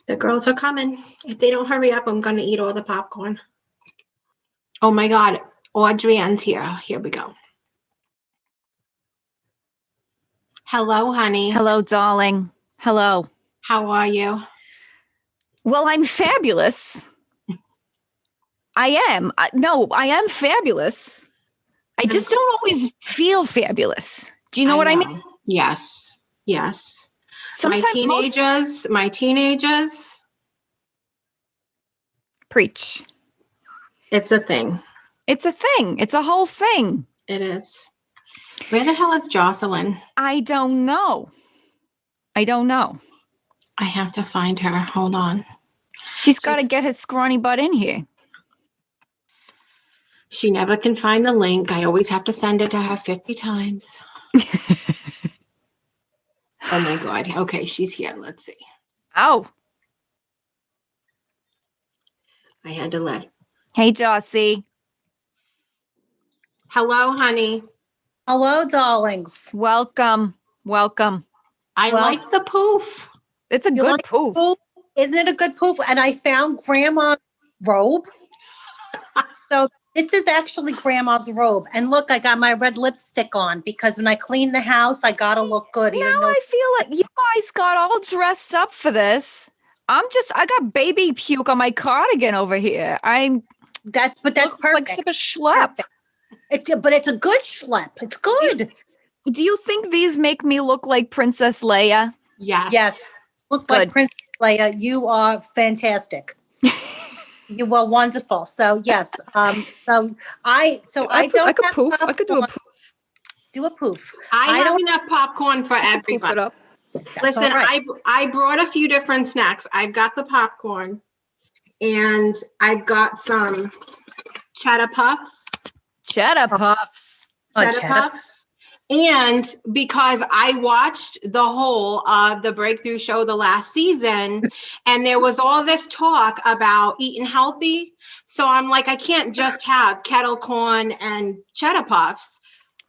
The girls are coming. If they don't hurry up, I'm going to eat all the popcorn. Oh my God. Adrienne's here. Here we go. Hello, honey. Hello, darling. Hello. How are you? Well, I'm fabulous. I am. I am fabulous. I just don't always feel fabulous. Do you know what I mean? Yes. Yes. Sometimes my teenagers. Preach. It's a thing. It's a thing. It's a whole thing. It is. Where the hell is Jocelyn? I don't know. I have to find her. Hold on. She's got to get her scrawny butt in here. She never can find the link. I always have to send it to her 50 times. Oh my God. Okay, she's here. Let's see. Oh. I had to let. Hey, Jossie. Hello, honey. Hello, darlings. Welcome. I like the poof. It's a good poof. Isn't it a good poof? And I found Grandma's robe. So this is actually Grandma's robe. And look, I got my red lipstick on because when I clean the house, I got to look good. Now I feel like you guys got all dressed up for this. I got baby puke on my cardigan over here. That's perfect. Like such a schlep. But it's a good schlep. It's good. Do you think these make me look like Princess Leia? Yes. Look like Princess Leia. You are fantastic. You are wonderful. So yes. I could poof. I could do a poof. Do a poof. I have enough popcorn for everybody. Listen, right. I brought a few different snacks. I've got the popcorn, and I've got some cheddar puffs. Cheddar puffs. And because I watched the whole of the Breakthrough show the last season, and there was all this talk about eating healthy. So I'm like, I can't just have kettle corn and cheddar puffs.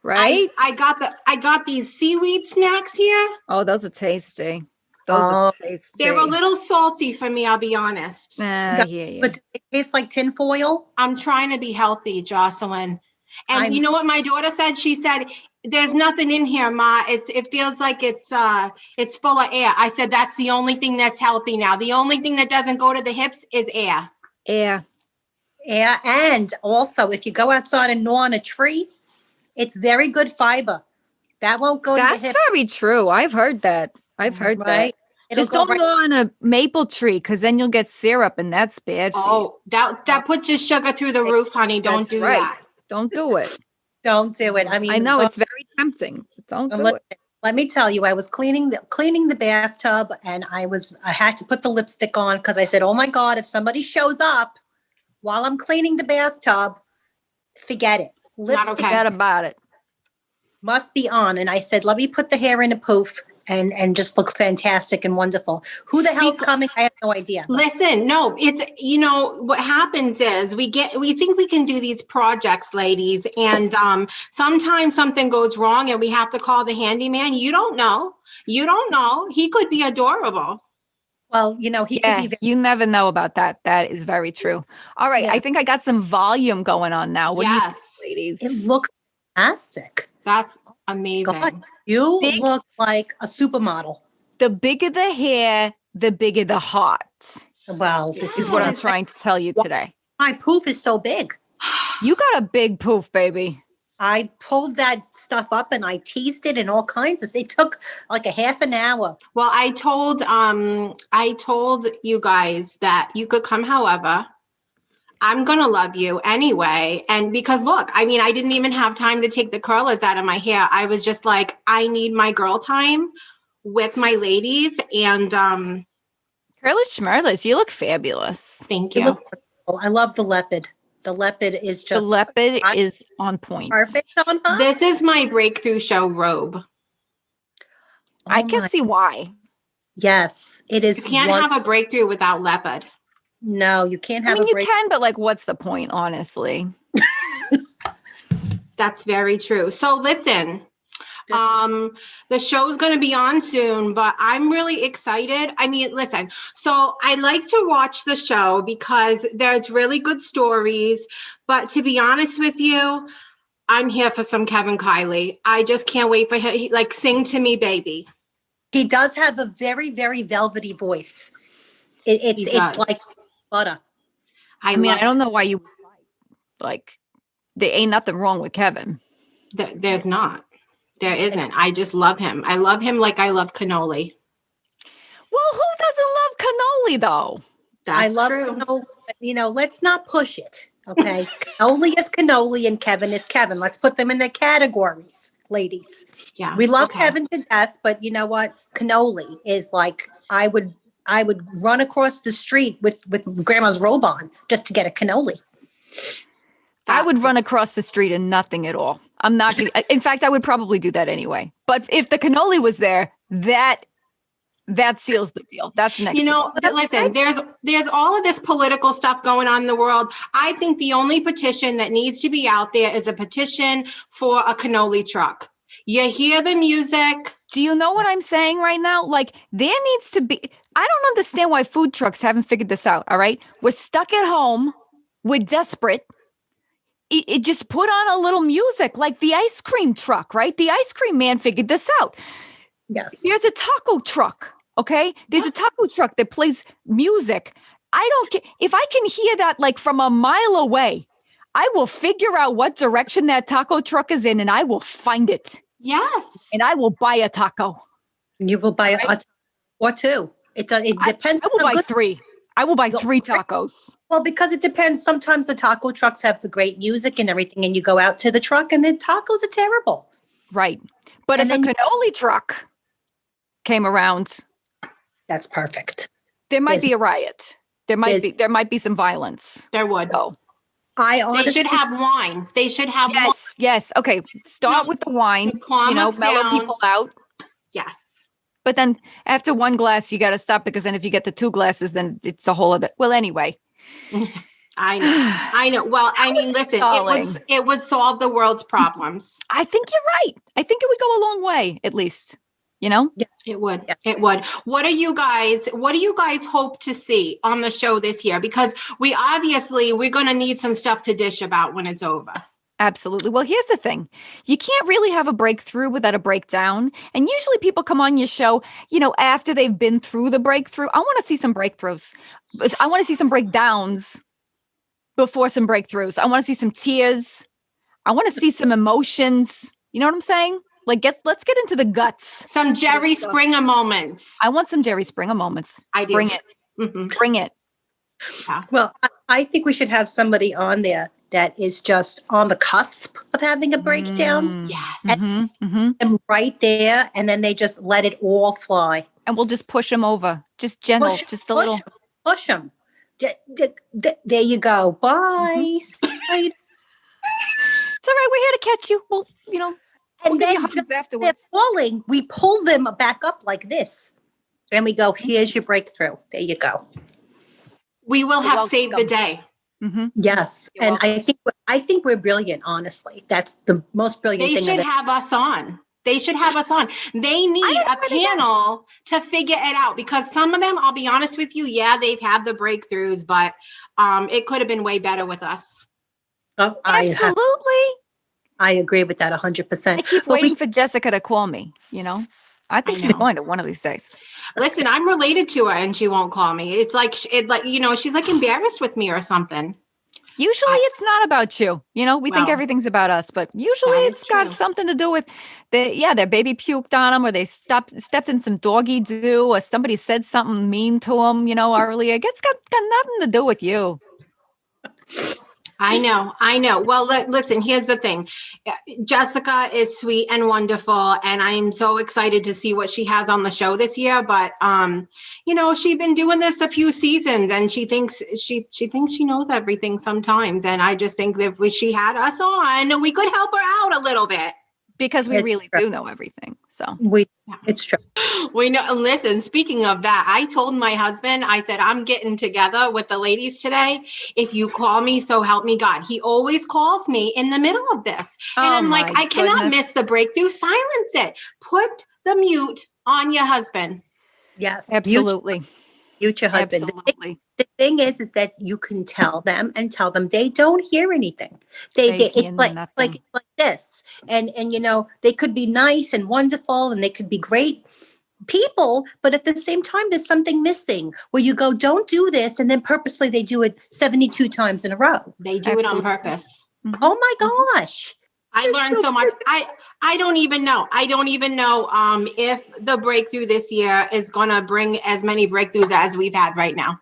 Right. I got these seaweed snacks here. Oh, those are tasty. They're a little salty for me, I'll be honest. Yeah. But it tastes like tinfoil. I'm trying to be healthy, Jocelyn. And you know what my daughter said? She said, "There's nothing in here, Ma. It feels like it's full of air." I said, "That's the only thing that's healthy now. The only thing that doesn't go to the hips is air." Air. And also, if you go outside and gnaw on a tree, it's very good fiber. That won't go to the hips. That's very true. I've heard that. That. Just don't gnaw on a maple tree because then you'll get syrup and that's bad for you. That puts your sugar through the roof, honey. Don't do that. Don't do it. Don't do it. I mean, I know it's very tempting. Don't do it. Let me tell you, I was cleaning the bathtub and I had to put the lipstick on because I said, "Oh my God, if somebody shows up while I'm cleaning the bathtub, forget it. Lipstick Forget about it. Must be on." And I said, "Let me put the hair in a poof and just look fantastic and wonderful." Who the hell's coming? I have no idea. Listen, no, it's, what happens is we think we can do these projects, ladies, and sometimes something goes wrong and we have to call the handyman. You don't know. He could be adorable. Well, he could be. You never know about that. That is very true. All right. Yeah. I think I got some volume going on now. What do you think, ladies? It looks fantastic. That's amazing. God, you look like a supermodel. The bigger the hair, the bigger the heart. Well, this is what I'm trying to tell you today. My poof is so big. You got a big poof, baby. I pulled that stuff up and I teased it and all kinds of. It took like a half an hour. Well, I told you guys that you could come however. I'm going to love you anyway. And because look, I mean, I didn't even have time to take the curlers out of my hair. I was just like, I need my girl time with my ladies. And curly schmerlers, you look fabulous. Thank you. I love the leopard. The leopard is just. The leopard is on point. Perfect on her. This is my Breakthrough show robe. I can see why. Yes, it is. You can't have a breakthrough without leopard. No, you can't have you can, but like, what's the point, honestly? That's very true. So listen, The show's going to be on soon, but I'm really excited. I mean, listen, so I like to watch the show because there's really good stories, but to be honest with you, I'm here for some Kevin Kiley. I just can't wait for him. Like, sing to me, baby. He does have a very, very velvety voice. It's like butter. I mean, I don't know why you like. There ain't nothing wrong with Kevin. There's not. There isn't. I just love him. I love him like I love cannoli. Well, who doesn't love cannoli though? I love true. cannoli. You know, let's not push it. Okay, cannoli is cannoli and Kevin is Kevin. Let's put them in their categories, ladies. Yeah, we love Kevin to death, but you know what? Cannoli is like I would run across the street with Grandma's robe on just to get a cannoli. I would run across the street and nothing at all. I'm not. In fact, I would probably do that anyway. But if the cannoli was there, that seals the deal. That's next. You know, listen, there's all of this political stuff going on in the world. I think the only petition that needs to be out there is a petition for a cannoli truck. You hear the music. Do you know what I'm saying right now? Like, there needs to be, I don't understand why food trucks haven't figured this out. All right. We're stuck at home. We're desperate. It just put on a little music like the ice cream truck, right? The ice cream man figured this out. Yes. There's a taco truck, okay? There's a taco truck that plays music. I don't get, if I can hear that like from a mile away, I will figure out what direction that taco truck is in and I will find it. Yes. And I will buy a taco. You will buy a taco or two. It depends. I will buy three. I will buy 3 tacos. Well, because it depends. Sometimes the taco trucks have the great music and everything, and you go out to the truck and the tacos are terrible. Right. But if a cannoli truck came around, that's perfect. There might be a riot. There might be some violence. There would. Oh. They should have wine. They should have wine. Yes. Okay. Start with the wine. Mellow people out. Yes. But then after one glass, you got to stop because then if you get the 2 glasses, then it's a whole other. Well, anyway. I know. Well, I mean, listen, it would solve the world's problems. I think you're right. I think it would go a long way, at least. You know? Yeah, it would. Yeah. It would. What do you guys hope to see on the show this year? Because we're going to need some stuff to dish about when it's over. Absolutely. Well, here's the thing. You can't really have a breakthrough without a breakdown. And usually people come on your show, after they've been through the breakthrough. I want to see some breakthroughs. I want to see some breakdowns before some breakthroughs. I want to see some tears. I want to see some emotions. You know what I'm saying? Like, let's get into the guts. Some Jerry Springer moments. I want some Jerry Springer moments. I do. Bring it. Mm-hmm. Bring it. Yeah. Well, I think we should have somebody on there that is just on the cusp of having a breakdown. Yes. And right there, and then they just let it all fly. And we'll just push them over. Just gentle, just a little. Push them. There you go. Bye. It's all right. We're here to catch you. Well, and then afterwards, they're falling. We pull them back up like this. And we go, here's your breakthrough. There you go. We will have saved the day. Mm-hmm. Yes. And I think we're brilliant, honestly. That's the most brilliant thing. They should have us on. They need a panel to figure it out because some of them, I'll be honest with you, they've had the breakthroughs, but it could have been way better with us. Oh, absolutely. I agree with that 100%. I keep waiting for Jessica to call me, I think she's going to one of these days. Listen, I'm related to her and she won't call me. It's like, she's like embarrassed with me or something. Usually it's not about you. We think everything's about us, but usually it's got something to do with their baby puked on them or they stepped in some doggy doo or somebody said something mean to them, earlier. It's got nothing to do with you. I know. Well, listen, here's the thing. Jessica is sweet and wonderful, and I'm so excited to see what she has on the show this year. But, she's been doing this a few seasons, and she thinks she knows everything sometimes. And I just think that if she had us on, we could help her out a little bit. because we It's really true. do know everything. So It's true. We know. Listen, speaking of that, I told my husband, I said, I'm getting together with the ladies today. If you call me, so help me God. He always calls me in the middle of this. And I'm like, I cannot miss the breakthrough. Silence it. Put the mute on your husband. Yes. Absolutely. Mute your husband. Absolutely. The thing is that you can tell them they don't hear anything. It's like this. And they could be nice and wonderful and they could be great people, but at the same time, there's something missing where you go, don't do this. And then purposely they do it 72 times in a row. They do it on purpose. Mm-hmm. Oh my gosh. I learned so much. I don't even know. If the breakthrough this year is going to bring as many breakthroughs as we've had right now.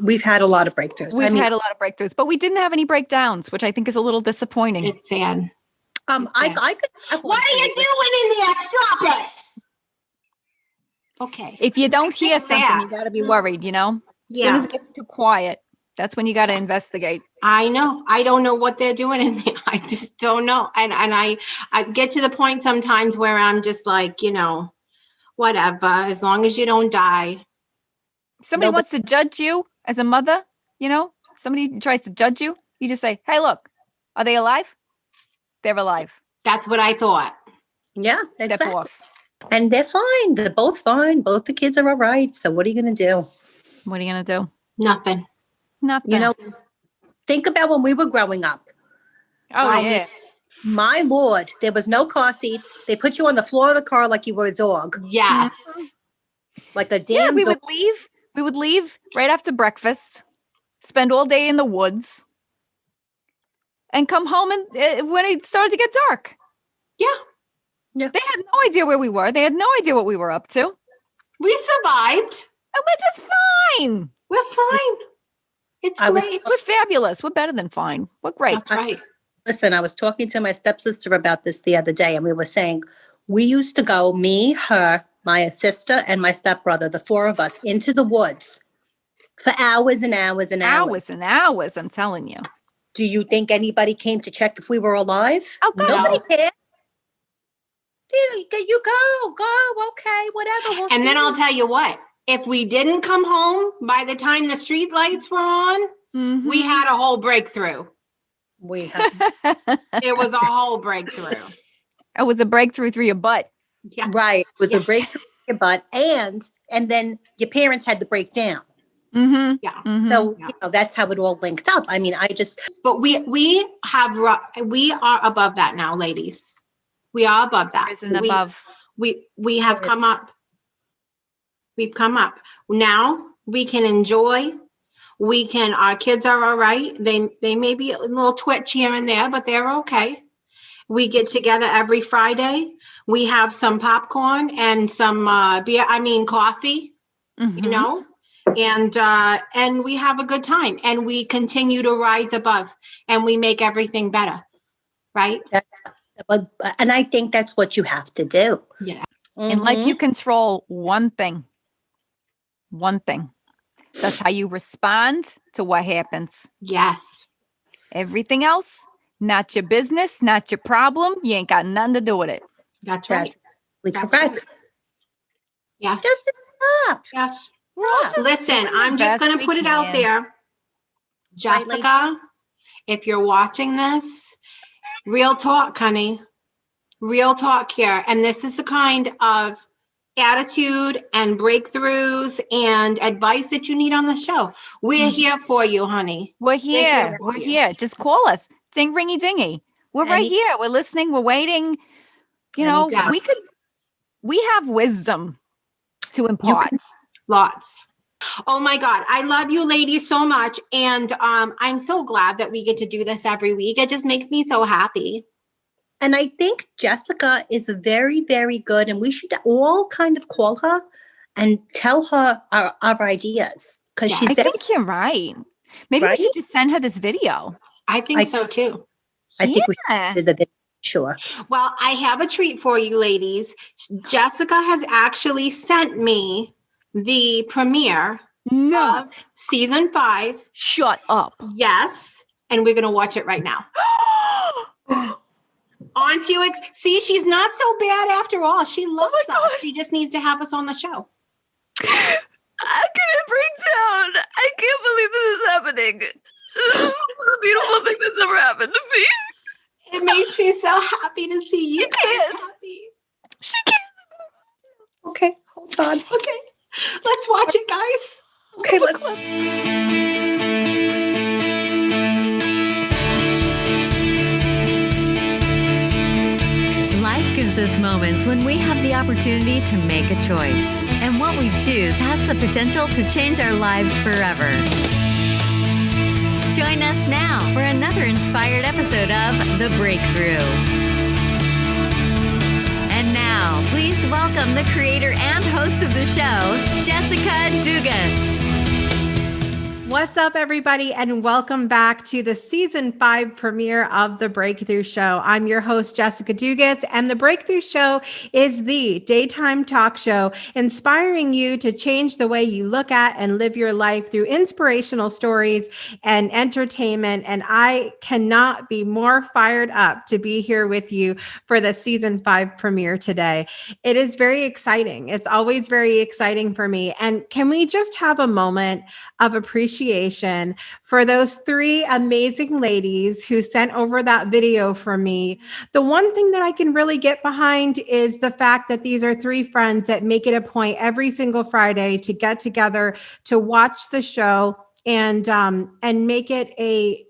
We've had a lot of breakthroughs. We've had a lot of breakthroughs, but we didn't have any breakdowns, which I think is a little disappointing. It's sad. I could. What are you doing in there? Stop it. Okay. If you don't hear something, you got to be worried, As soon as it gets too quiet, that's when you got to investigate. I know. I don't know what they're doing in there. I just don't know. And I get to the point sometimes where I'm just like, whatever, as long as you don't die. Somebody wants to judge you as a mother, somebody tries to judge you. You just say, hey, look, are they alive? They're alive. That's what I thought. Yeah, Step exactly. off. And they're fine. They're both fine. Both the kids are all right. So what are you going to do? What are you going to do? Nothing. Think about when we were growing up. Oh, yeah. My Lord, there was no car seats. They put you on the floor of the car like you were a dog. Yes. Like a damn we dog. We would leave right after breakfast, spend all day in the woods, and come home when it started to get dark. Yeah. Yeah. They had no idea where we were. They had no idea what we were up to. We survived. And we're just fine. We're fine. It's great. We're fabulous. We're better than fine. We're great. That's right. Listen, I was talking to my stepsister about this the other day, and we were saying we used to go, me, her, my sister, and my stepbrother, the four of us, into the woods for hours and hours and hours. Hours and hours, I'm telling you. Do you think anybody came to check if we were alive? Oh, God. Nobody cared. You go, okay, whatever. And then I'll tell you what, if we didn't come home by the time the street lights were on, we had a whole breakthrough. We had. It was a whole breakthrough. It was a breakthrough through your butt. Yeah. Right. It was a breakthrough through your butt. And then your parents had to break down. Mm-hmm. Yeah. Mm-hmm. So, that's how it all linked up. I mean, But we are above that now, ladies. We are above that. Above. We have come up. We've come up. Now we can enjoy. Our kids are all right. They may be a little twitch here and there, but they're okay. We get together every Friday. We have some popcorn and some coffee, and we have a good time, and we continue to rise above, and we make everything better. Right. And I think that's what you have to do. Yeah. In life, you control one thing. One thing. That's how you respond to what happens. Yes. Everything else, not your business, not your problem. You ain't got nothing to do with it. That's right. That's correct. Right. Yes. Just stop. Yes. Well, listen, I'm just going to put it out there. Jessica, if you're watching this, real talk, honey. Real talk here. And this is the kind of attitude and breakthroughs and advice that you need on the show. We're here for you, honey. We're here. We're here. Just call us. Ding, ringy, dingy. We're right here. We're listening. We're waiting. We have wisdom to impart. Lots. Oh my God. I love you ladies so much. And I'm so glad that we get to do this every week. It just makes me so happy. And I think Jessica is very, very good. And we should all kind of call her and tell her our ideas. Because I think you're right. Maybe we should just send her this video. I think so too. I think we should do the video. Sure. Well, I have a treat for you ladies. Jessica has actually sent me the premiere of season 5. Shut up. Yes. And we're going to watch it right now. Aren't you? See, she's not so bad after all. She loves us. God. She just needs to have us on the show. I'm gonna break down. I can't believe this is happening. This is the most beautiful thing that's ever happened to me. It makes me so happy to see you guys happy. She can't. Okay, hold on. Okay, let's watch it, guys. Okay, let's. Life gives us moments when we have the opportunity to make a choice, and what we choose has the potential to change our lives forever. Join us now for another inspired episode of The Breakthrough. And now, please welcome the creator and host of the show, Jessica Dugas. What's up, everybody, and welcome back to the season 5 premiere of The Breakthrough Show. I'm your host, Jessica Dugas, and The Breakthrough Show is the daytime talk show inspiring you to change the way you look at and live your life through inspirational stories and entertainment. And I cannot be more fired up to be here with you for the season 5 premiere today. It is very exciting. It's always very exciting for me. And can we just have a moment of appreciation for those 3 amazing ladies who sent over that video for me? The one thing that I can really get behind is the fact that these are 3 friends that make it a point every single Friday to get together to watch the show and make it a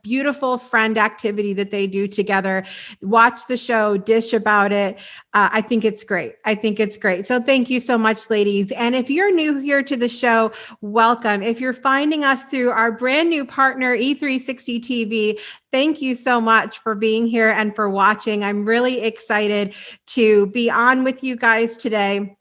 beautiful friend activity that they do together. Watch the show, dish about it. I think it's great. So thank you so much, ladies. And if you're new here to the show, welcome. If you're finding us through our brand new partner, E360 TV, thank you so much for being here and for watching. I'm really excited to be on with you guys today.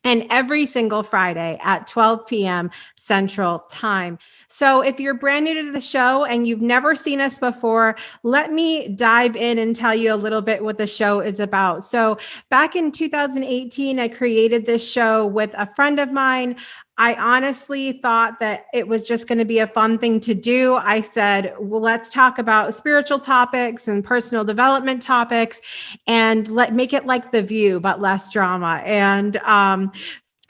And every single Friday at 12 p.m. Central Time. So if you're brand new to the show and you've never seen us before, let me dive in and tell you a little bit what the show is about. So back in 2018, I created this show with a friend of mine. I honestly thought that it was just going to be a fun thing to do. I said, well, let's talk about spiritual topics and personal development topics and make it like The View, but less drama. And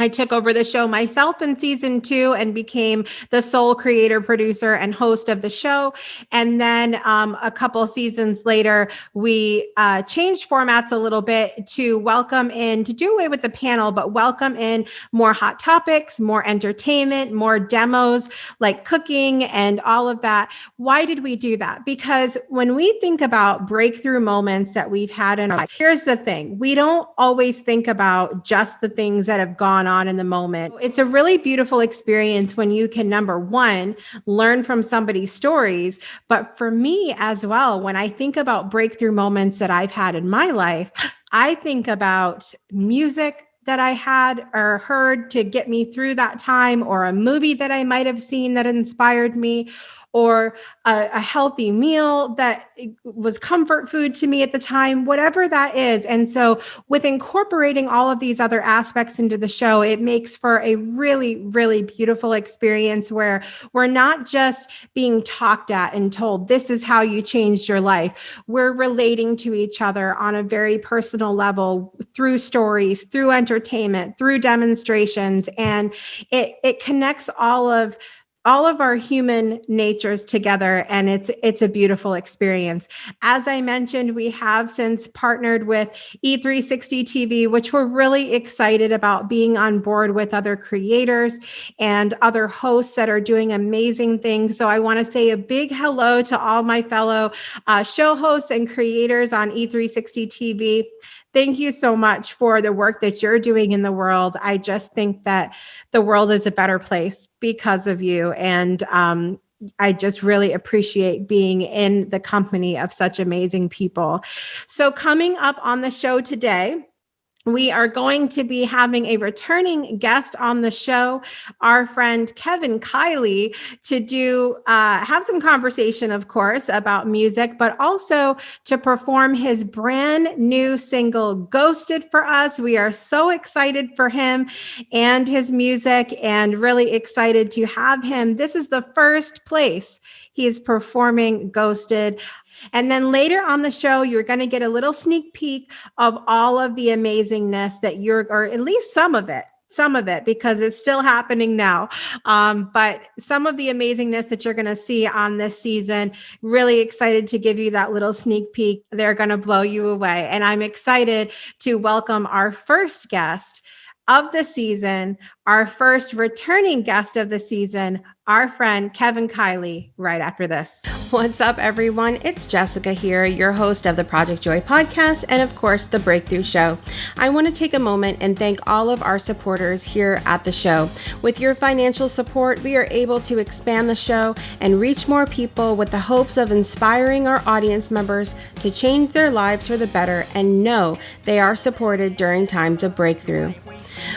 I took over the show myself in season 2 and became the sole creator, producer, and host of the show. And then a couple seasons later, we changed formats a little bit to welcome in, to do away with the panel, but welcome in more hot topics, more entertainment, more demos like cooking and all of that. Why did we do that? Because when we think about breakthrough moments that we've had in our life, here's the thing. We don't always think about just the things that have gone on in the moment. It's a really beautiful experience when you can, number one, learn from somebody's stories. But for me as well, when I think about breakthrough moments that I've had in my life, I think about music that I had or heard to get me through that time, or a movie that I might have seen that inspired me, or a healthy meal that was comfort food to me at the time, whatever that is. And so with incorporating all of these other aspects into the show, it makes for a really, really beautiful experience where we're not just being talked at and told, this is how you changed your life. We're relating to each other on a very personal level through stories, through entertainment, through demonstrations. And it connects all of our human natures together, and it's a beautiful experience. As I mentioned, we have since partnered with E360 TV, which we're really excited about being on board with other creators and other hosts that are doing amazing things. So I want to say a big hello to all my fellow show hosts and creators on E360 TV. Thank you so much for the work that you're doing in the world. I just think that the world is a better place because of you. And I just really appreciate being in the company of such amazing people. So coming up on the show today, we are going to be having a returning guest on the show, our friend Kevin Kiley, to have some conversation, of course, about music, but also to perform his brand new single, Ghosted, for us. We are so excited for him and his music, and really excited to have him. This is the first place he is performing Ghosted. And then later on the show, you're going to get a little sneak peek of all of the amazingness that or at least some of it, because it's still happening now. But some of the amazingness that you're going to see on this season, really excited to give you that little sneak peek. They're going to blow you away. And I'm excited to welcome our first guest of the season, our first returning guest of the season, our friend Kevin Kiley, right after this. What's up, everyone? It's Jessica here, your host of the Project Joy podcast and, of course, The Breakthrough Show. I want to take a moment and thank all of our supporters here at the show. With your financial support, we are able to expand the show and reach more people with the hopes of inspiring our audience members to change their lives for the better and know they are supported during times of breakthrough.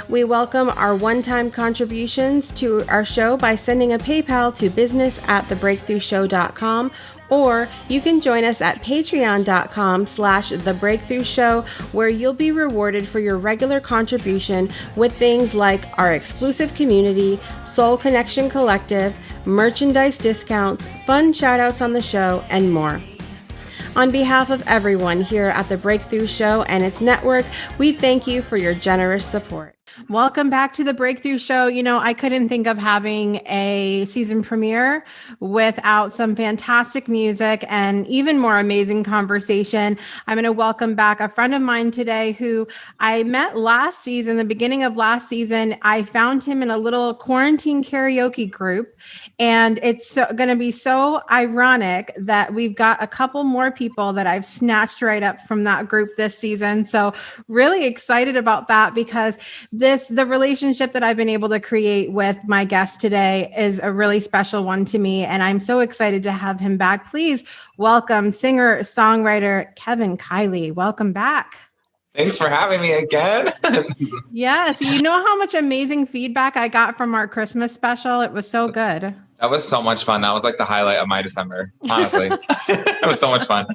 We welcome our one-time contributions to our show by sending a PayPal to business@thebreakthroughshow.com, or you can join us at patreon.com/thebreakthroughshow, where you'll be rewarded for your regular contribution with things like our exclusive community, Soul Connection Collective, merchandise discounts, fun shout-outs on the show, and more. On behalf of everyone here at the Breakthrough Show and its network, we thank you for your generous support. Welcome back to the Breakthrough Show. You know, I couldn't think of having a season premiere without some fantastic music and even more amazing conversation. I'm going to welcome back a friend of mine today who I met last season, the beginning of last season. I found him in a little quarantine karaoke group, and it's going to be so ironic that we've got a couple more people that I've snatched right up from that group this season. So really excited about that, because the relationship that I've been able to create with my guest today is a really special one to me. And I'm so excited to have him back. Please welcome singer, songwriter, Kevin Kiley. Welcome back. Thanks for having me again. Yes. You know how much amazing feedback I got from our Christmas special? It was so good. That was so much fun. That was like the highlight of my December, honestly. It was so much fun.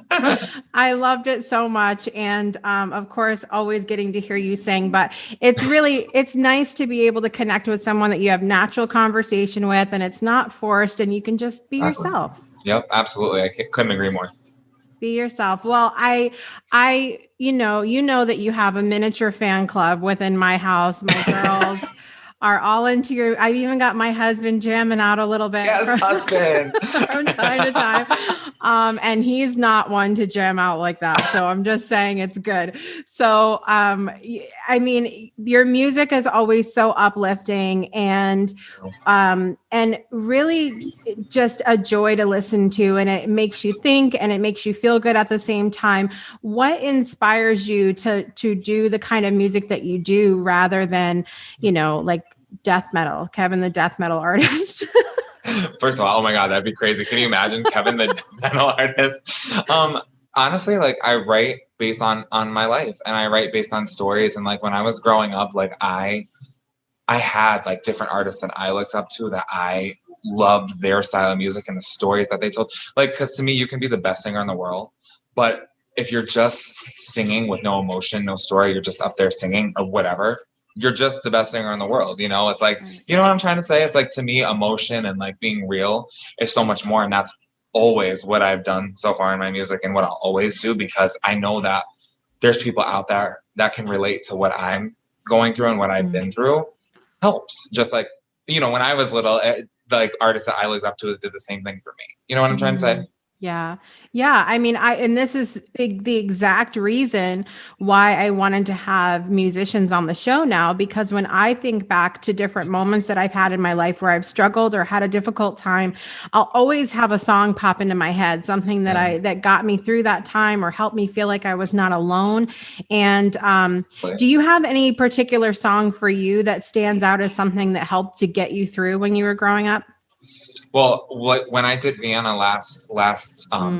I loved it so much. And of course, always getting to hear you sing, but it's nice to be able to connect with someone that you have natural conversation with, and it's not forced, and you can just be yourself. Yep, absolutely. I couldn't agree more. Be yourself. Well, I you know that you have a miniature fan club within my house. My girls are all into your, I've even got my husband jamming out a little bit. Yes, husband. From time to time. And he's not one to jam out like that. So I'm just saying it's good. So, I mean, your music is always so uplifting and really just a joy to listen to. And it makes you think and it makes you feel good at the same time. What inspires you to do the kind of music that you do rather than, like death metal, Kevin, the death metal artist? First of all, oh my God, that'd be crazy. Can you imagine Kevin, the death metal artist? Honestly, like I write based on my life, and I write based on stories. And like when I was growing up, like I had like different artists that I looked up to that I loved their style of music and the stories that they told. Like, because to me, you can be the best singer in the world, but if you're just singing with no emotion, no story, you're just up there singing or whatever, you're just the best singer in the world. It's like, you know what I'm trying to say? It's like, to me, emotion and like being real is so much more. And that's always what I've done so far in my music and what I'll always do, because I know that there's people out there that can relate to what I'm going through and what I've been through. Helps. Just like, when I was little, like artists that I looked up to did the same thing for me. You know what I'm trying to say? Yeah. Yeah. I mean, and this is the exact reason why I wanted to have musicians on the show now, because when I think back to different moments that I've had in my life where I've struggled or had a difficult time, I'll always have a song pop into my head, something that got me through that time or helped me feel like I was not alone. And do you have any particular song for you that stands out as something that helped to get you through when you were growing up? Well, when I did Vienna last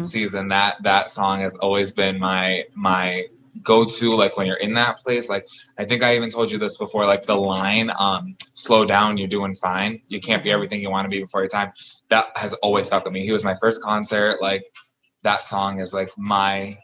season, that song has always been my go-to. Like when you're in that place, like I think I even told you this before. Like the line, "Slow down, you're doing fine. You can't be everything you want to be before your time." That has always stuck with me. He was my first concert. Like that song is like my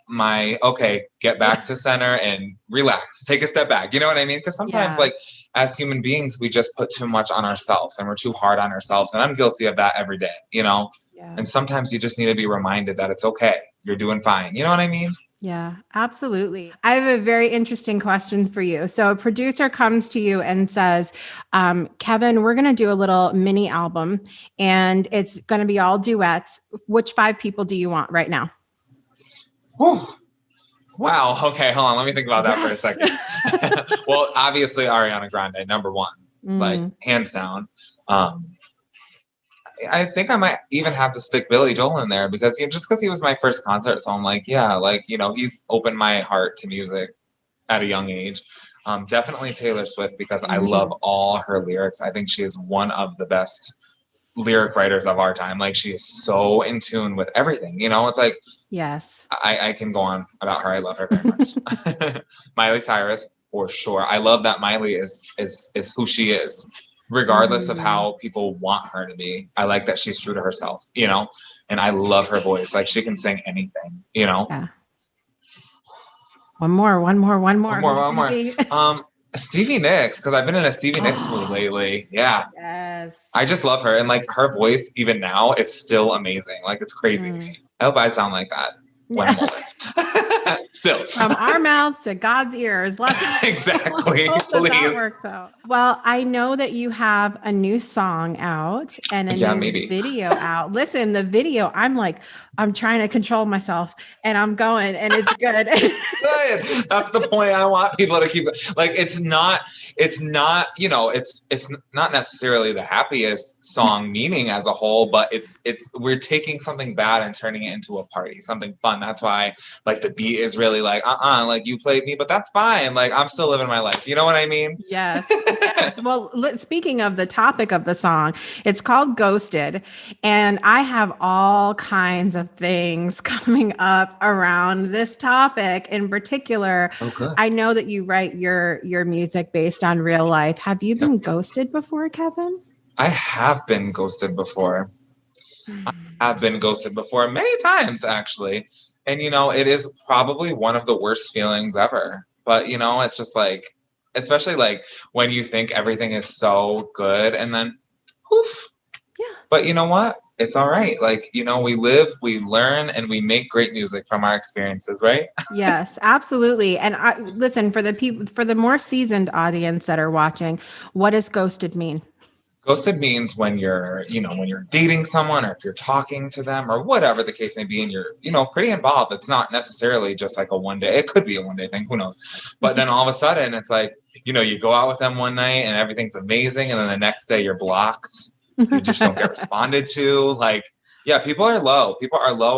okay, get back to center and relax, take a step back. You know what I mean? Because sometimes like as human beings, we just put too much on ourselves and we're too hard on ourselves. And I'm guilty of that every day, And sometimes you just need to be reminded that it's okay. you're doing fine. You know what I mean? Yeah, absolutely. I have a very interesting question for you. So a producer comes to you and says, Kevin, we're going to do a little mini album and it's going to be all duets. Which 5 people do you want right now? Whew. Wow. Okay. Hold on. Let me think about that for a Yes. second. Well, obviously Ariana Grande, number one, like hands down. I think I might even have to stick Billy Joel in there because just because he was my first concert. So I'm like, yeah, like, he's opened my heart to music at a young age. Definitely Taylor Swift because I love all her lyrics. I think she is one of the best lyric writers of our time. Like she is so in tune with everything, it's like, yes, I can go on about her. I love her very much. Miley Cyrus for sure. I love that Miley is who she is. Regardless of how people want her to be. I like that she's true to herself, and I love her voice. Like she can sing anything, Yeah. One more. Stevie Nicks, because I've been in a Stevie Nicks mood lately. Yeah. Yes. I just love her. And like her voice, even now, is still amazing. Like it's crazy to me. I hope I sound like that when I'm older. Still. From our mouths to God's ears. Let's exactly. hope Please. that works out. Well, I know that you have a new song out and a new video out. Listen, the video, I'm trying to control myself and I'm going and it's good. Good. That's the point. I want people to keep like, it's not, it's not necessarily the happiest song meaning as a whole, but we're taking something bad and turning it into a party, something fun. That's why like the beat is really like, like you played me, but that's fine. Like I'm still living my life. You know what I mean? Yes. Well, speaking of the topic of the song, it's called Ghosted. And I have all kinds of things coming up around this topic in particular. Okay. I know that you write your music based on real life. Have you been ghosted before, Kevin? I have been ghosted before. Many times, actually. And, it is probably one of the worst feelings ever. But, it's just like, especially like when you think everything is so good and then poof. Yeah. But you know what? It's all right. Like, we live, we learn, and we make great music from our experiences, right? Yes, absolutely. And listen, for the more seasoned audience that are watching, what does ghosted mean? Ghosted means when you're dating someone or if you're talking to them or whatever the case may be and you're, pretty involved. It's not necessarily just like a one day. It could be a one day thing. Who knows? But then all of a sudden it's like, you go out with them one night and everything's amazing. And then the next day you're blocked. You just don't get responded to. Like, yeah, people are low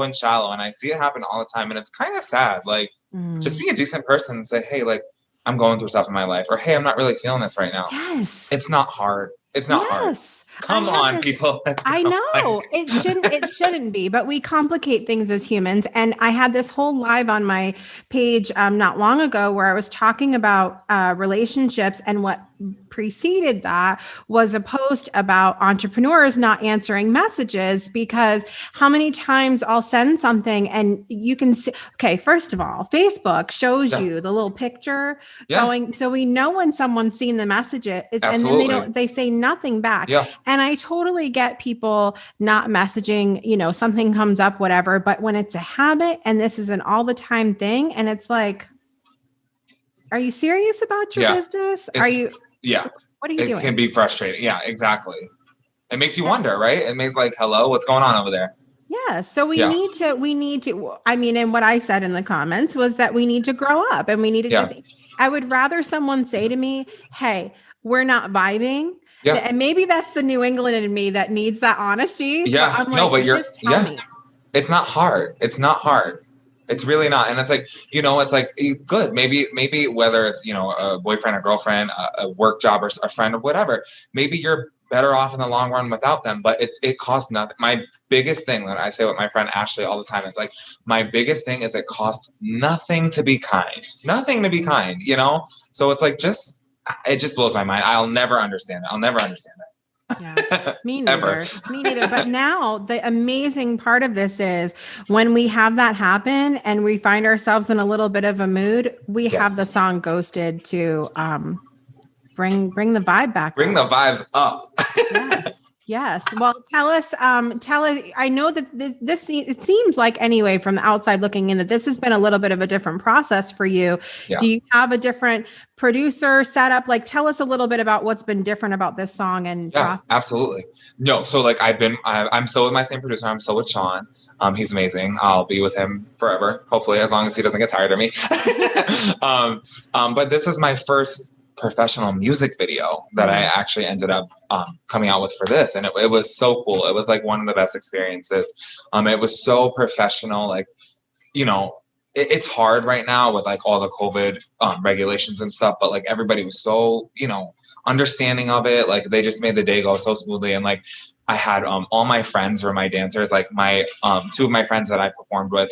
and shallow. And I see it happen all the time. And it's kind of sad. Like just be a decent person and say, hey, like I'm going through stuff in my life or, hey, I'm not really feeling this right now. Yes. It's not hard. It's not hard. Come on, people. I know it shouldn't be, but we complicate things as humans. And I had this whole live on my page not long ago where I was talking about relationships, and what preceded that was a post about entrepreneurs not answering messages, because how many times I'll send something and you can see, okay, first of all, Facebook shows you the little picture going, so we know when someone's seen the messages, and then they say nothing back. Yeah. And I totally get people not messaging, something comes up, whatever, but when it's a habit and this is an all the time thing, and it's like, are you serious about your business? Yeah. What are you doing? It can be frustrating. Yeah, exactly. It makes you wonder, right? It makes like, hello, what's going on over there? Yeah. So we need to, I mean, and what I said in the comments was that we need to grow up and we need to I would rather someone say to me, hey, we're not vibing. Yeah. And maybe that's the New England in me that needs that honesty. Yeah. I'm like, but just tell me. It's not hard. It's not hard. It's really not. And it's like, it's like good. Maybe whether it's, a boyfriend or girlfriend, a work job or a friend or whatever, maybe you're better off in the long run without them, but it costs nothing. My biggest thing that I say with my friend Ashley all the time, it's like, my biggest thing is it costs nothing to be kind, So it's like, it just blows my mind. I'll never understand it. Yeah, me neither. Me neither. But now the amazing part of this is when we have that happen and we find ourselves in a little bit of a mood, we have the song Ghosted to bring the vibe back. Bring the vibes up. Yes. Well, tell us, I know that it seems like anyway, from the outside looking in, that this has been a little bit of a different process for you. Yeah. Do you have a different producer setup? Like, tell us a little bit about what's been different about this song and process. Absolutely. No. So like I'm still with my same producer. I'm still with Sean. He's amazing. I'll be with him forever, hopefully, as long as he doesn't get tired of me. But this is my first professional music video that I actually ended up coming out with for this, and it was so cool. It was like one of the best experiences. It was so professional. Like, you know, it's hard right now with like all the COVID regulations and stuff, but like everybody was so, you know, understanding of it. Like they just made the day go so smoothly. And like I had all my friends were my dancers. Like my two of my friends that I performed with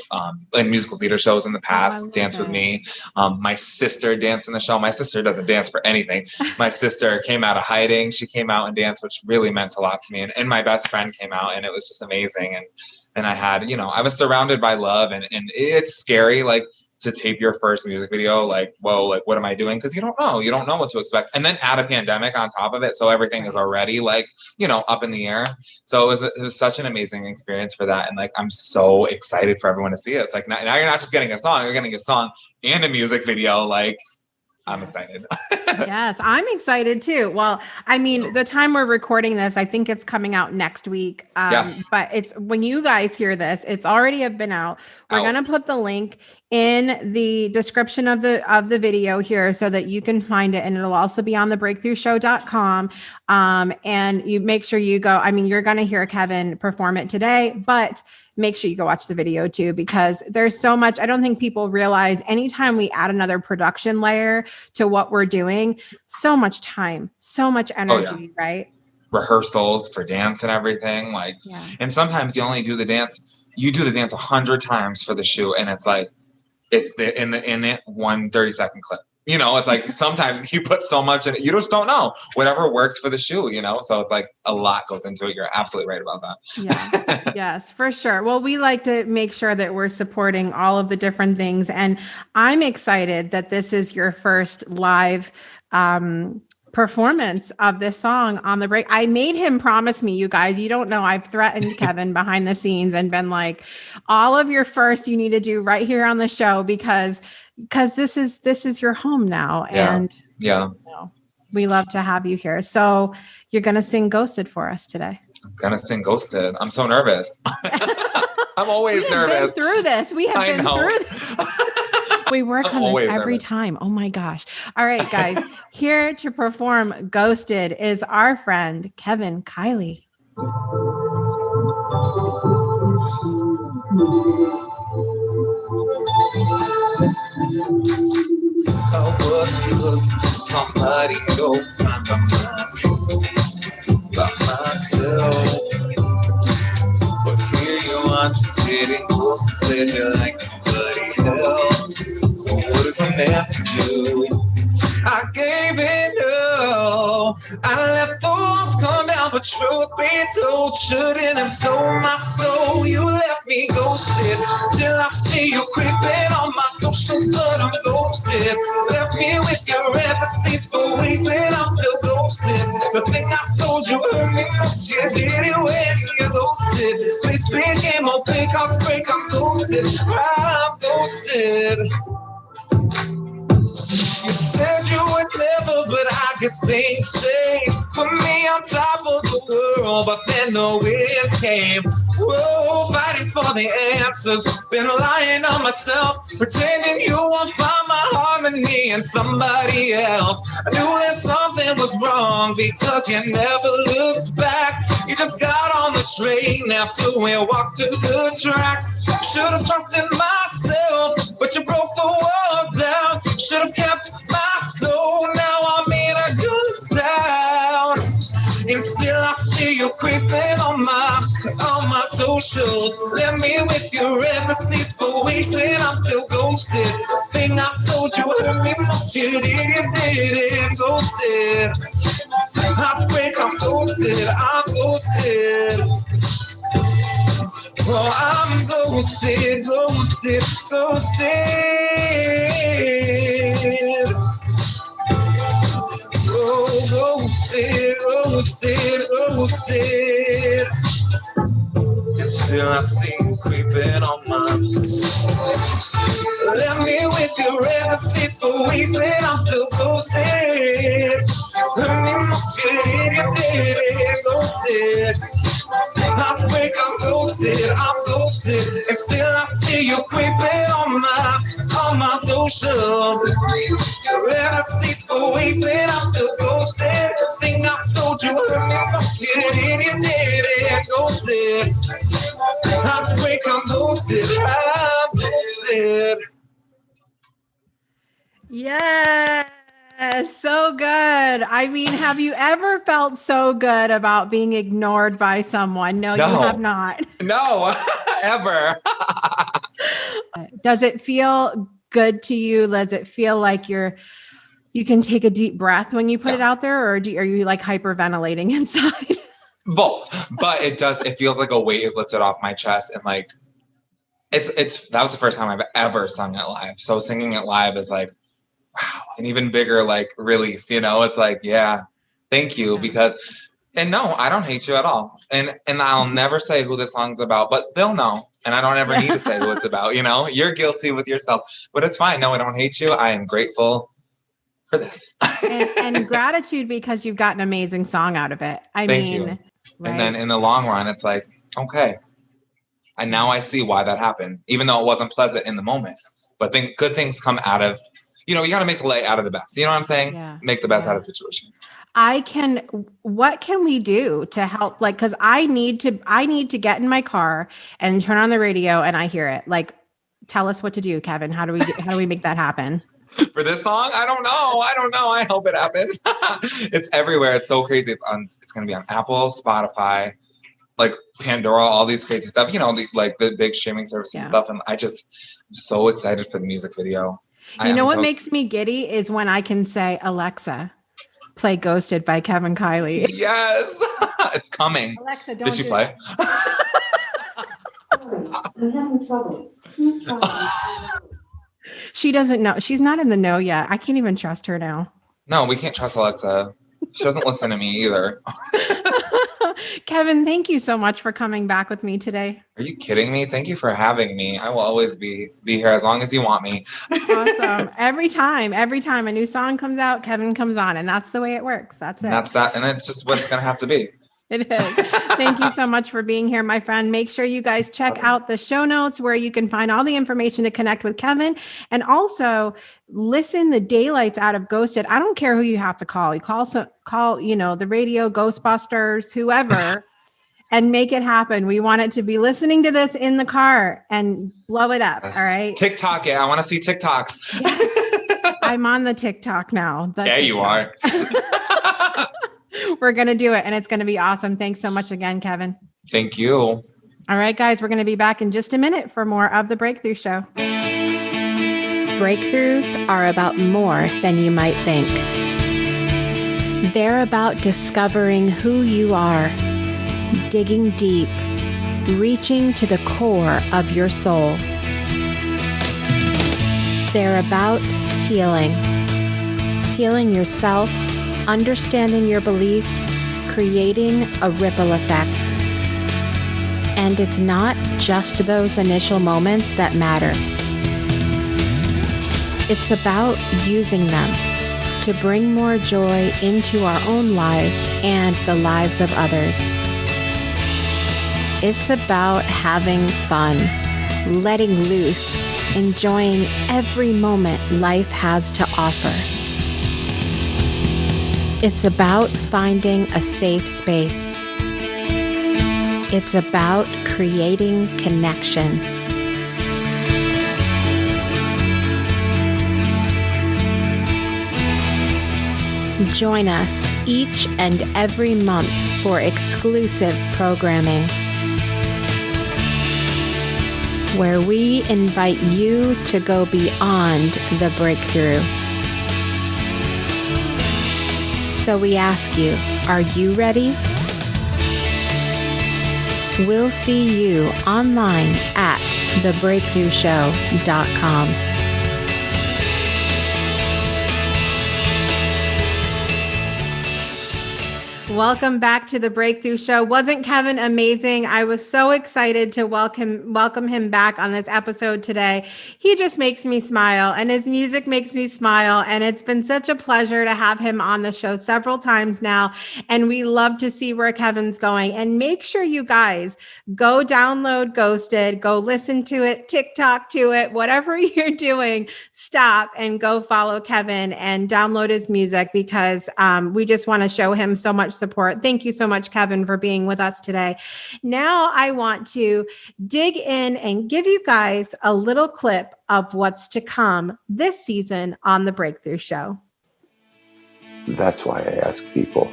in musical theater shows in the past danced with me. My sister danced in the show. My sister doesn't dance for anything. My sister came out of hiding. She came out and danced, which really meant a lot to me. And my best friend came out, and it was just amazing. And I had, you know, I was surrounded by love, and it's scary, like, to tape your first music video. Like, whoa, like, what am I doing? Because you don't know what to expect. And then add a pandemic on top of it. So everything is already like, you know, up in the air. So it was such an amazing experience for that. And like, I'm so excited for everyone to see it. It's like, now you're not just getting a song, you're getting a song and a music video. Like, I'm excited. Yes, I'm excited too. Well, I mean, the time we're recording this, I think it's coming out next week. But it's when you guys hear this, it's already been out. We're going to put the link in the description of the video here so that you can find it. And it'll also be on thebreakthroughshow.com. And you make sure you go. I mean, you're going to hear Kevin perform it today, but make sure you go watch the video too, because there's so much. I don't think people realize anytime we add another production layer to what we're doing, so much time, so much energy, right? Rehearsals for dance and everything. Like, and sometimes you only do the dance. You do the dance 100 times for the shoot, and it's like, it's in it 1 30-second clip. You know, it's like sometimes you put so much in it, you just don't know. Whatever works for the shoot, you know? So it's like a lot goes into it. You're absolutely right about that. Yeah. Yes, for sure. Well, we like to make sure that we're supporting all of the different things. And I'm excited that this is your first live performance of this song on the break. I made him promise me, you guys, you don't know, I've threatened Kevin behind the scenes and been like, all of your first you need to do right here on the show, because this is your home now. And you know, we love to have you here. So you're going to sing Ghosted for us today. I'm going to sing Ghosted. I'm so nervous. I'm always nervous. Been through this. We have been through this. We work on this every time. Oh my gosh. All right, guys. Here to perform Ghosted is our friend, Kevin Kiley. I was looking for somebody to find by myself. But here you are, just getting close to said you like nobody else. So what is a man to do? I gave it all. I let thoughts come down, but truth be told, shouldn't have sold my soul. You left me ghosted. Still I see you creeping on my socials, but I'm ghosted. Left me with your receipts for wasting, I'm still ghosted. The thing I told you hurt me most, you did it when you ghosted. Please became opaque, I'll break, I'm ghosted. I'm ghosted. You said you would never, but I guess things changed. Put me on top of the world, but then the winds came. Whoa, fighting for the answers. Been lying on myself, pretending you won't find my harmony in somebody else. I knew that something was wrong because you never looked back. You just got on the train after we walked to the track. Should have trusted myself, but you broke the walls down. Should have kept my soul, now I'm in a ghost town. And still I see you creeping on my socials. Left me with your receipts for wasting, I'm still ghosted. Thing I told you hurt me most, you didn't ghosted. Heartbreak, I'm ghosted, I'm ghosted. Oh, I'm ghosted, ghosted, ghosted. Oh, ghosted, ghosted. ghosted. Still I see you creeping on my left me with your red seats for weeks and I'm still ghosted. Hurt me much in your baby, ghosted. Not break, I'm ghosted, and still I see you creeping on my social. Red seats for weeks and I'm still ghosted. Thing I told you hurt me much in your baby, ghosted. Not break, I'm ghosted. Yeah, so good. I mean, have you ever felt so good about being ignored by someone? No, you have not. No, ever. Does it feel good to you? Does it feel like you can take a deep breath when you put it out there, or are you like hyperventilating inside? Both, but it feels like a weight is lifted off my chest, and like that was the first time I've ever sung it live. So singing it live is like, wow, an even bigger like release, it's like, yeah, thank you. Because, and no, I don't hate you at all. And I'll never say who this song's about, but they'll know. And I don't ever need to say who it's about, you're guilty with yourself, but it's fine. No, I don't hate you. I am grateful for this. and gratitude because you've got an amazing song out of it. Thank you. Right? And then in the long run, it's like, okay. And now I see why that happened, even though it wasn't pleasant in the moment. But good things come out of, you got to make the light out of the best. You know what I'm saying? Yeah. Make the best out of the situation. What can we do to help? Like, cause I need to get in my car and turn on the radio and I hear it. Like, tell us what to do, Kevin. How do we make that happen? For this song? I don't know. I hope it happens. It's everywhere. It's so crazy. It's going to be on Apple, Spotify, like Pandora, all these crazy stuff, the big streaming services and stuff. And I'm so excited for the music video. What makes me giddy is when I can say, Alexa, play Ghosted by Kevin Kiley. Yes, it's coming. Alexa, did you play? Sorry, I'm having trouble. Who's trying? She doesn't know. She's not in the know yet. I can't even trust her now. No, we can't trust Alexa. She doesn't listen to me either. Kevin, thank you so much for coming back with me today. Are you kidding me? Thank you for having me. I will always be here as long as you want me. Awesome. Every time a new song comes out, Kevin comes on, and that's the way it works. That's it. And that's that. And it's just what it's going to have to be. It is. Thank you so much for being here, my friend. Make sure you guys check out the show notes where you can find all the information to connect with Kevin, and also listen the daylights out of Ghosted. I don't care who you have to call. You call the radio, Ghostbusters, whoever, and make it happen. We want it to be listening to this in the car and blow it up. Yes. All right. TikTok it. I want to see TikToks. Yes. I'm on the TikTok now. You are. We're going to do it, and it's going to be awesome. Thanks so much again, Kevin. Thank you. All right, guys, we're going to be back in just a minute for more of The Breakthrough Show. Breakthroughs are about more than you might think. They're about discovering who you are, digging deep, reaching to the core of your soul. They're about healing yourself, understanding your beliefs, creating a ripple effect. And it's not just those initial moments that matter. It's about using them to bring more joy into our own lives and the lives of others. It's about having fun, letting loose, enjoying every moment life has to offer. It's about finding a safe space. It's about creating connection. Join us each and every month for exclusive programming, where we invite you to go beyond the breakthrough. So we ask you, are you ready? We'll see you online at thebreakthroughshow.com. Welcome back to the Breakthrough Show. Wasn't Kevin amazing? I was so excited to welcome him back on this episode today. He just makes me smile, and his music makes me smile. And it's been such a pleasure to have him on the show several times now. And we love to see where Kevin's going. And make sure you guys go download Ghosted, go listen to it, TikTok to it, whatever you're doing, stop and go follow Kevin and download his music, because we just want to show him so much support. Thank you so much, Kevin, for being with us today. Now I want to dig in and give you guys a little clip of what's to come this season on the Breakthrough Show. That's why I ask people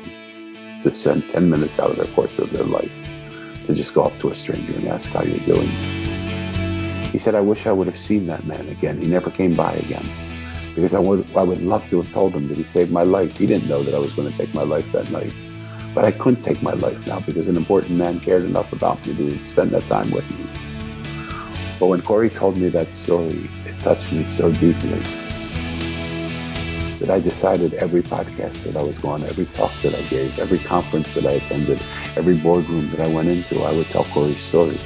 to spend 10 minutes out of the course of their life to just go up to a stranger and ask how you're doing. He said, I wish I would have seen that man again. He never came by again. Because I would love to have told him that he saved my life. He didn't know that I was going to take my life that night. But I couldn't take my life now because an important man cared enough about me to spend that time with me. But when Corey told me that story, it touched me so deeply that I decided every podcast that I was going, every talk that I gave, every conference that I attended, every boardroom that I went into, I would tell Corey's story.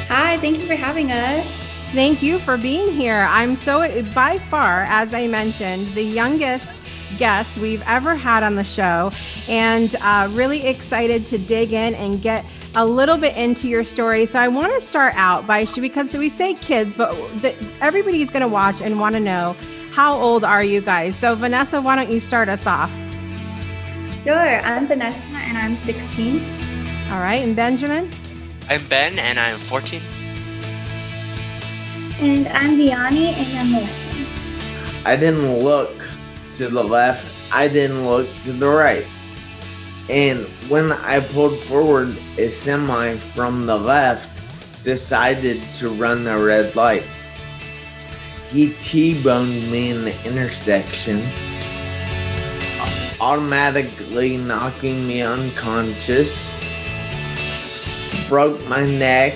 Hi, thank you for having us. Thank you for being here. I'm so, by far, as I mentioned, the youngest guest we've ever had on the show, and really excited to dig in and get a little bit into your story. So I want to start out by, because we say kids, but everybody's going to watch and want to know, how old are you guys? So Vanessa, why don't you start us off? Sure, I'm Vanessa and I'm 16. All right, and Benjamin? I'm Ben and I'm 14. And I'm Vianney and I'm 11. I didn't look to the left, I didn't look to the right. And when I pulled forward, a semi from the left decided to run the red light. He T-boned me in the intersection, automatically knocking me unconscious, broke my neck,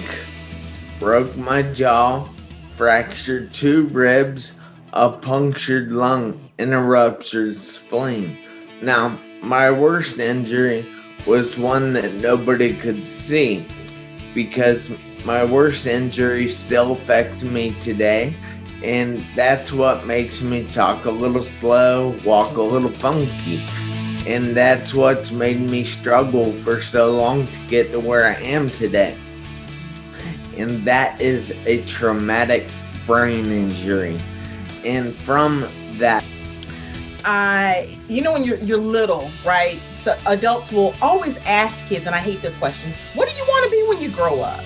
broke my jaw, fractured 2 ribs, a punctured lung, and a ruptured spleen. Now, my worst injury was one that nobody could see, because my worst injury still affects me today, and that's what makes me talk a little slow, walk a little funky, and that's what's made me struggle for so long to get to where I am today. And that is a traumatic brain injury. And from that, when you're little, right? So adults will always ask kids, and I hate this question, what do you want to be when you grow up?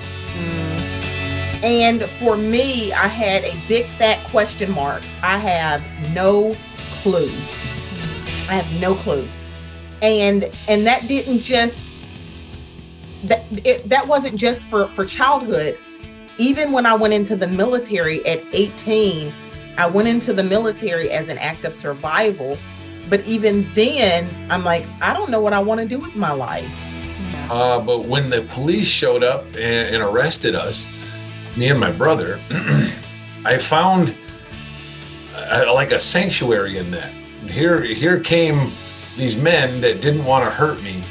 And for me, I had a big fat question mark. I have no clue. And that didn't just, that wasn't just for childhood. Even when I went into the military at 18, I went into the military as an act of survival. But even then, I'm like, I don't know what I want to do with my life. But when the police showed up and arrested us, me and my brother, I found like a sanctuary in that. Here came these men that didn't want to hurt me,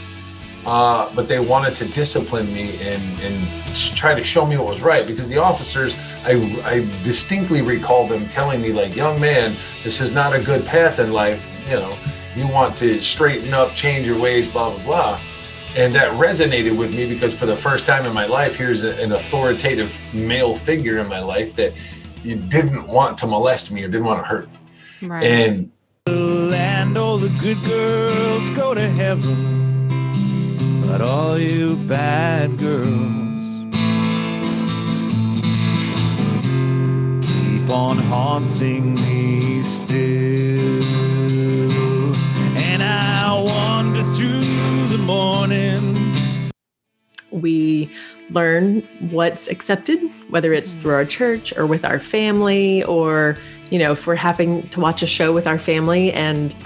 but they wanted to discipline me and try to show me what was right. Because the officers, I distinctly recall them telling me, like, young man, this is not a good path in life. You want to straighten up, change your ways, blah, blah, blah. And that resonated with me because for the first time in my life, here's an authoritative male figure in my life that you didn't want to molest me or didn't want to hurt me. Right. And all the good girls go to heaven, but all you bad girls keep on haunting me still. And I wander through the morning. We learn what's accepted, whether it's through our church or with our family, or, if we're having to watch a show with our family and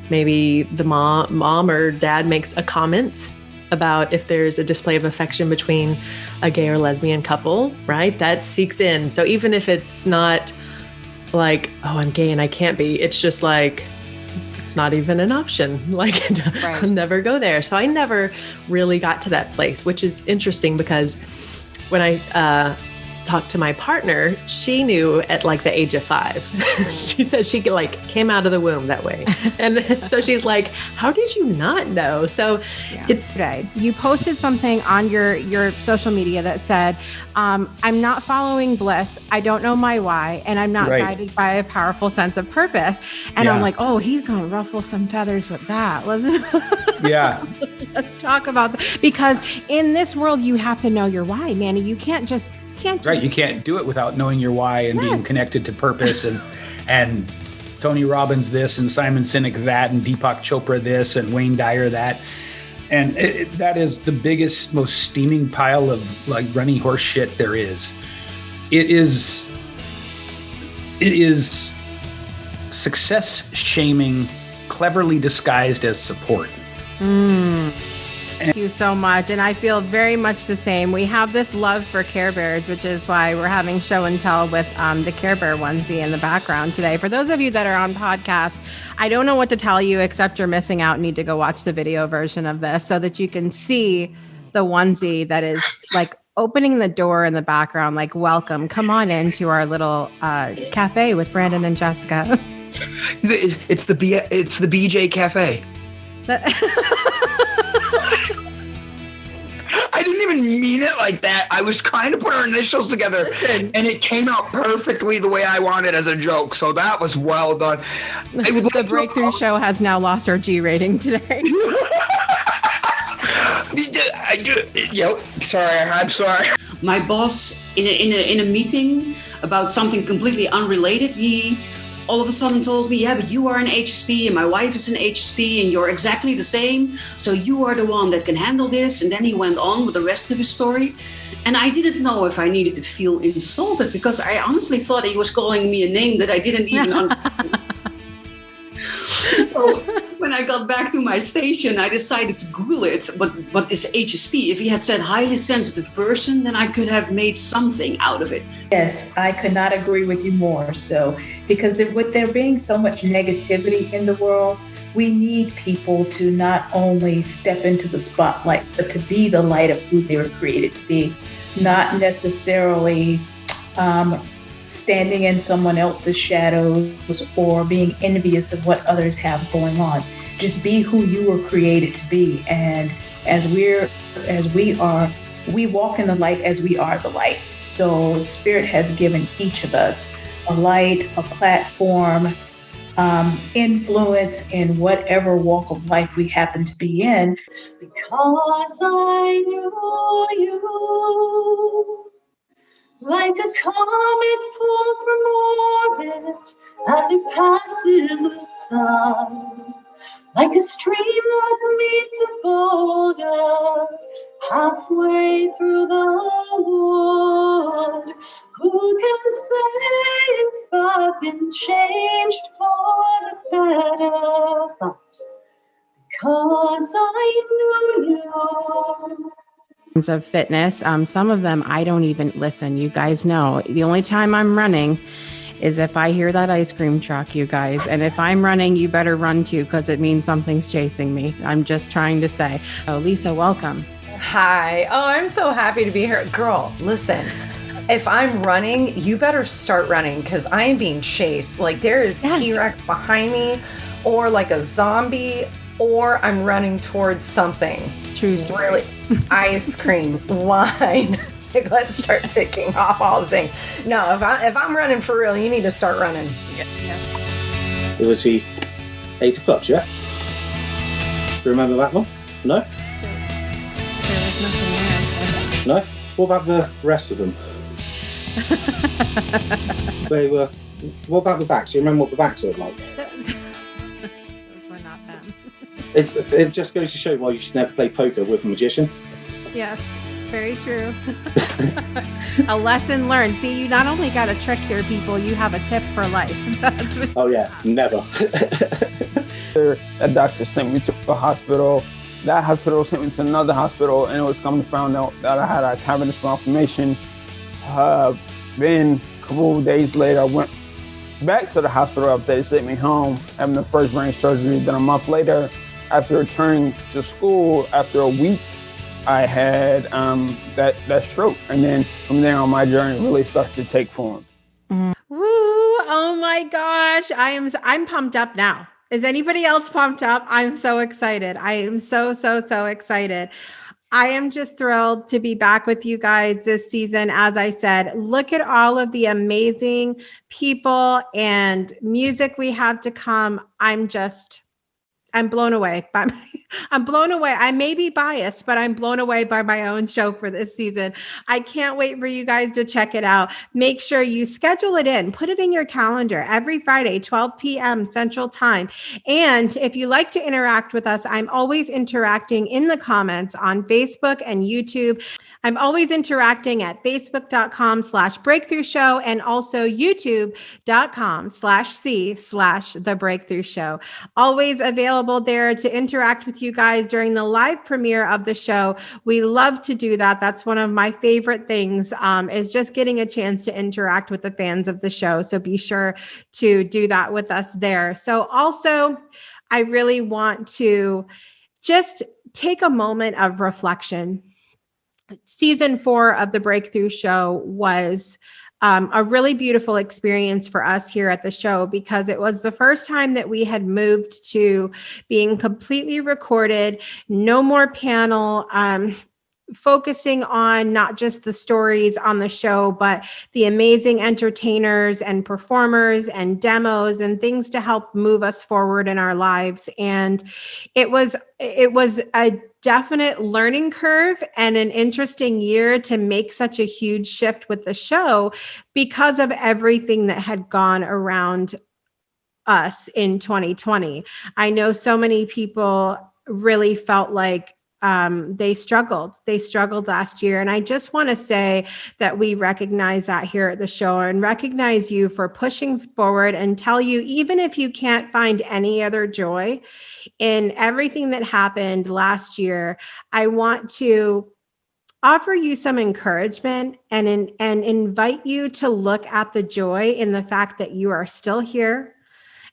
maybe the mom or dad makes a comment about if there's a display of affection between a gay or lesbian couple, right? That seeks in. So even if it's not like, oh, I'm gay and I can't be, it's just like, it's not even an option. Like, I'll never go there. So I never really got to that place, which is interesting because when I talked to my partner, she knew at like the age of 5. She said she like came out of the womb that way. And so she's like, how did you not know? So it's right. You posted something on your social media that said, I'm not following bliss. I don't know my why. And I'm not guided by a powerful sense of purpose. And I'm like, oh, he's going to ruffle some feathers with that. Let's talk about that. Because in this world, you have to know your why, Manny. You can't just you can't do it without knowing your why and being connected to purpose and Tony Robbins this and Simon Sinek that and Deepak Chopra this and Wayne Dyer that. And that is the biggest, most steaming pile of like runny horse shit there is. It is success shaming, cleverly disguised as support. Thank you so much. And I feel very much the same. We have this love for Care Bears, which is why we're having show and tell with the Care Bear onesie in the background today. For those of you that are on podcast, I don't know what to tell you, except you're missing out. Need to go watch the video version of this so that you can see the onesie that is like opening the door in the background, like, welcome, come on into our little cafe with Brandon and Jessica. It's the BJ Cafe. I didn't even mean it like that. I was trying to put our initials together, and it came out perfectly the way I wanted as a joke. So that was well done. The Breakthrough Show has now lost our G rating today. I'm sorry. My boss in a meeting about something completely unrelated, he all of a sudden told me, yeah, but you are an HSP and my wife is an HSP and you're exactly the same. So you are the one that can handle this. And then he went on with the rest of his story. And I didn't know if I needed to feel insulted because I honestly thought he was calling me a name that I didn't even understand. So when I got back to my station, I decided to Google it. What is HSP? If he had said highly sensitive person, then I could have made something out of it. Yes, I could not agree with you more. So, because with there being so much negativity in the world, we need people to not only step into the spotlight, but to be the light of who they were created to be, not necessarily standing in someone else's shadows or being envious of what others have going on. Just be who you were created to be. And as we walk in the light as we are the light. So Spirit has given each of us a light, a platform, influence in whatever walk of life we happen to be in. Because I knew you. Like a comet pulled from orbit as it passes the sun. Like a stream that meets a boulder halfway through the wood. Who can say if I've been changed for the better? But because I knew you. Of fitness. Some of them I don't even listen. You guys know the only time I'm running is if I hear that ice cream truck, you guys. And if I'm running, you better run too, because it means something's chasing me. I'm just trying to say. Oh, Lisa, welcome. Hi. Oh, I'm so happy to be here. Girl, listen. If I'm running, you better start running because I am being chased. Like there is T-Rex behind me or like a zombie or I'm running towards something. True story. Really, ice cream, wine. Let's start ticking off all the things. No, if I'm running for real, you need to start running. Yeah. It was the 8 o'clock, yeah? Do you remember that one? No? There was nothing there. No? What about the rest of them? They were. What about the backs? Do you remember what the backs looked like? Those were not them. It just goes to show why you should never play poker with a magician. Yes, very true. A lesson learned. See, you not only got to trick your people, you have a tip for life. Oh yeah, never. A doctor sent me to a hospital. That hospital sent me to another hospital, and it was coming to find out that I had a cavernous malformation. Then a couple of days later, I went back to the hospital after they sent me home, having the first brain surgery. Then a month later, after returning to school, after a week, I had that stroke. And then from there on, my journey really started to take form. Woo! Oh my gosh. I'm pumped up now. Is anybody else pumped up? I'm so excited. I am so excited. I am just thrilled to be back with you guys this season. As I said, look at all of the amazing people and music we have to come. I'm blown away I'm blown away. I may be biased, but I'm blown away by my own show for this season. I can't wait for you guys to check it out. Make sure you schedule it in, put it in your calendar every Friday, 12 p.m. Central Time. And if you like to interact with us, I'm always interacting in the comments on Facebook and YouTube. I'm always interacting at facebook.com/breakthrough show and also youtube.com/the breakthrough show. Always available there to interact with you guys during the live premiere of the show. We love to do that. That's one of my favorite things, is just getting a chance to interact with the fans of the show. So be sure to do that with us there. So also, I really want to just take a moment of reflection. Season 4 of the Breakthrough Show was a really beautiful experience for us here at the show, because it was the first time that we had moved to being completely recorded, no more panel, focusing on not just the stories on the show, but the amazing entertainers and performers and demos and things to help move us forward in our lives. And it was a definite learning curve and an interesting year to make such a huge shift with the show because of everything that had gone around us in 2020. I know so many people really felt like they struggled last year. And I just want to say that we recognize that here at the show and recognize you for pushing forward and tell you, even if you can't find any other joy in everything that happened last year, I want to offer you some encouragement and invite you to look at the joy in the fact that you are still here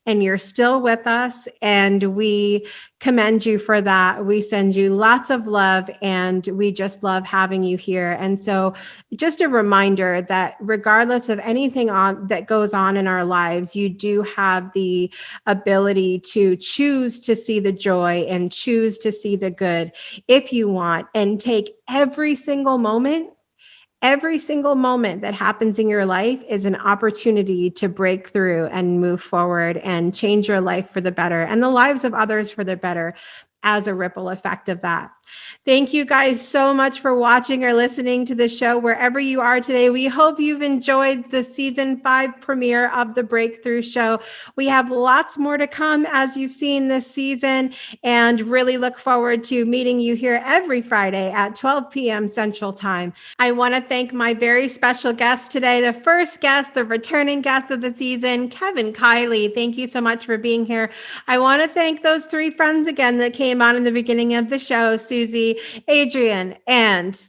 and you're still with us, and we commend you for that. We send you lots of love, and we just love having you here. And so just a reminder that regardless of anything that goes on in our lives, you do have the ability to choose to see the joy and choose to see the good if you want, and take every single moment that happens in your life is an opportunity to break through and move forward and change your life for the better and the lives of others for the better as a ripple effect of that. Thank you guys so much for watching or listening to the show wherever you are today. We hope you've enjoyed the season 5 premiere of the Breakthrough Show. We have lots more to come, as you've seen this season, and really look forward to meeting you here every Friday at 12 p.m. Central Time. I want to thank my very special guest today, the first guest, the returning guest of the season, Kevin Kiley. Thank you so much for being here. I want to thank those 3 friends again that came on in the beginning of the show, Suzy, Adrienne, and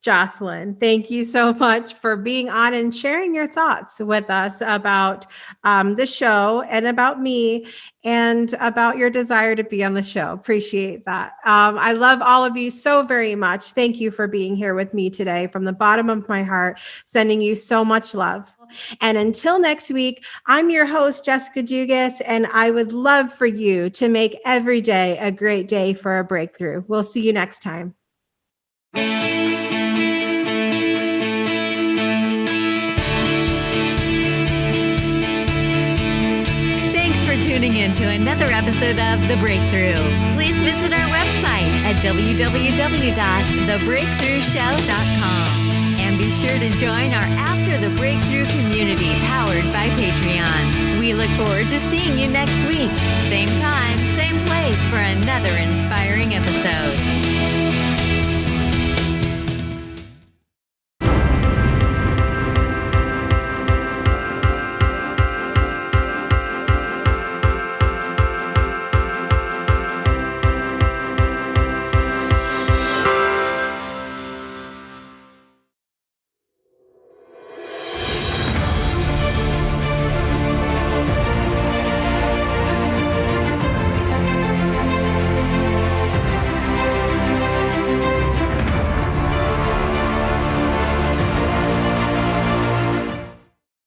Jocelyn. Thank you so much for being on and sharing your thoughts with us about the show and about me and about your desire to be on the show. Appreciate that. I love all of you so very much. Thank you for being here with me today from the bottom of my heart, sending you so much love. And until next week, I'm your host, Jessica Dugas, and I would love for you to make every day a great day for a breakthrough. We'll see you next time. Thanks for tuning in to another episode of The Breakthrough. Please visit our website at www.thebreakthroughshow.com. And be sure to join our After the Breakthrough community powered by Patreon. We look forward to seeing you next week. Same time, same place for another inspiring episode.